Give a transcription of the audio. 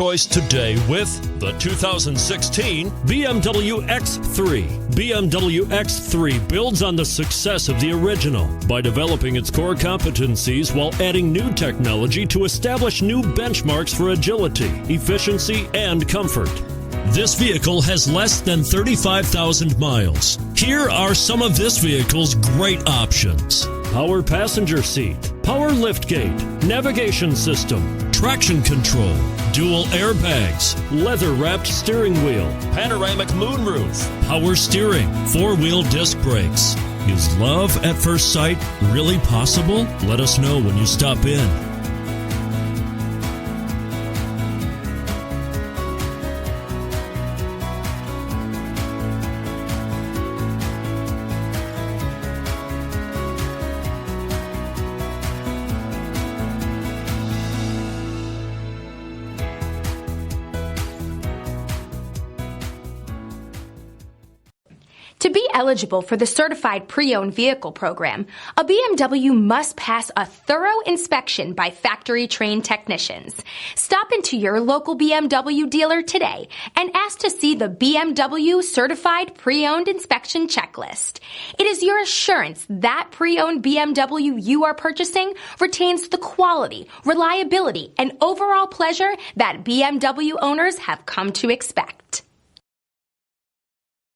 Choice today with the 2016 BMW X3. BMW X3 builds on the success of the original by developing its core competencies while adding new technology to establish new benchmarks for agility, efficiency, and comfort. This vehicle has less than 35,000 miles. Here are some of this vehicle's great options: power passenger seat, power liftgate, navigation system, traction control, dual airbags, leather-wrapped steering wheel, panoramic moonroof, power steering, four-wheel disc brakes. Is love at first sight really possible? Let us know when you stop in. To be eligible for the Certified Pre-owned Vehicle program, a BMW must pass a thorough inspection by factory-trained technicians. Stop into your local BMW dealer today and ask to see the BMW Certified Pre-owned Inspection Checklist. It is your assurance that pre-owned BMW you are purchasing retains the quality, reliability, and overall pleasure that BMW owners have come to expect.